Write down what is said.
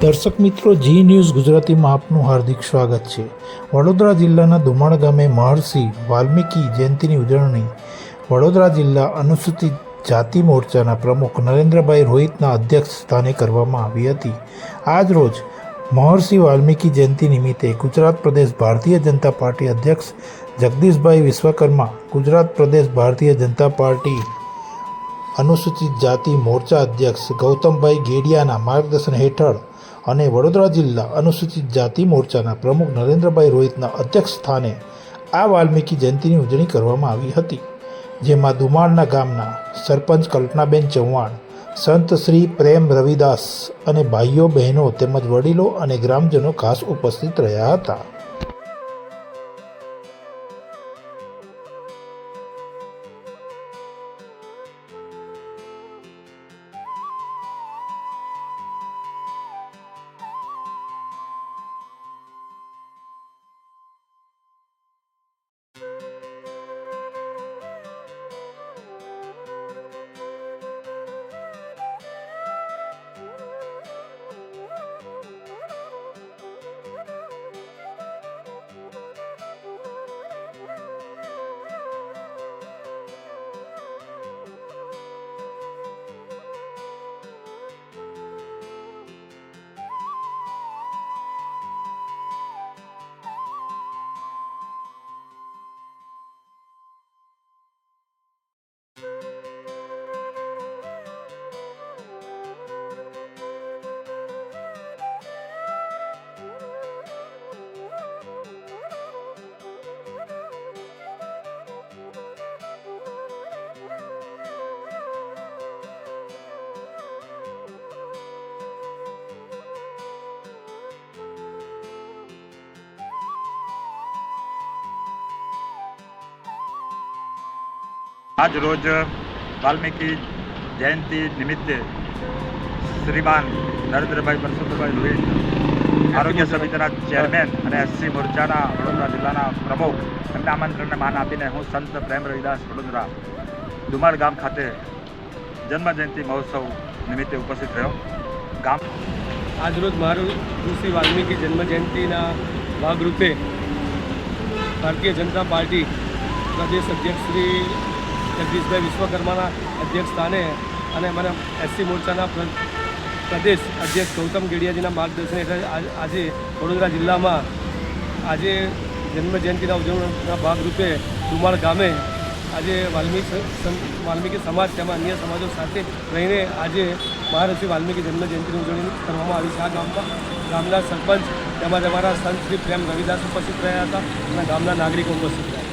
દર્શક મિત્રો, જી ન્યૂઝ ગુજરાતીમાં આપનું હાર્દિક સ્વાગત છે। વડોદરા જિલ્લાના દુમાણ ગામે મહર્ષિ વાલ્મીકી જયંતિની ઉજવણી વડોદરા જિલ્લા અનુસૂચિત જાતિ મોરચાના પ્રમુખ નરેન્દ્રભાઈ રોહિતના અધ્યક્ષ સ્થાને કરવામાં આવી હતી। આજ રોજ મહર્ષિ વાલ્મીકી જયંતિ નિમિત્તે ગુજરાત પ્રદેશ ભારતીય જનતા પાર્ટી અધ્યક્ષ જગદીશભાઈ વિશ્વકર્મા, ગુજરાત પ્રદેશ ભારતીય જનતા પાર્ટી અનુસૂચિત જાતિ મોરચા અધ્યક્ષ ગૌતમભાઈ ગેડિયાના માર્ગદર્શન હેઠળ અને વડોદરા જિલ્લા અનુસૂચિત જાતિ મોરચાના પ્રમુખ નરેન્દ્રભાઈ રોહિતના અધ્યક્ષ સ્થાને આ વાલ્મીકી જયંતિની ઉજવણી કરવામાં આવી હતી, જેમાં દુમાણના ગામના સરપંચ કલ્પનાબેન ચૌહાણ, સંત શ્રી પ્રેમ રવિદાસ અને ભાઈઓ બહેનો તેમજ વડીલો અને ગ્રામજનો ખાસ ઉપસ્થિત રહ્યા હતા। आज रोज वाल्मीकि जयंती निमित्ते श्रीमान नरेंद्रभाई परसोत्तमभाई रोहित आरोग्य समितिना चेरमेन અને એસસી મોરચાના વડોદરા જિલ્લાના પ્રમુખ એમના આમંત્રણને માન આપીને હું સંત પ્રેમ રવિદાસ વડોદરા દુમાણ ગામ ખાતે જન્મ જયંતિ મહોત્સવ નિમિત્તે ઉપસ્થિત રહ્યો। ગામ આજરોજ મહર્ષિ વાલ્મીકી જન્મ જયંતિના ભાગરૂપે ભારતીય જનતા પાર્ટી પ્રદેશ અધ્યક્ષ શ્રી જગદીશભાઈ વિશ્વકર્માના અધ્યક્ષ સ્થાને અને અમારા એસસી મોરચાના પ્રદેશ અધ્યક્ષ ગૌતમ ગેડિયાજીના માર્ગદર્શન હેઠળ આજે વડોદરા જિલ્લામાં આજે જન્મજયંતિના ઉજવણીના ભાગરૂપે દુમાણ ગામે આજે વાલ્મીકી સમાજ તેમજ અન્ય સમાજો સાથે રહીને આજે મહર્ષિ વાલ્મીકી જન્મજયંતિની ઉજવણી કરવામાં આવી છે। આ ગામના સરપંચ તેમજ અમારા સંત શ્રી પ્રેમ રવિદાસ ઉપસ્થિત રહ્યા હતા અને ગામના નાગરિકો ઉપસ્થિત રહ્યા।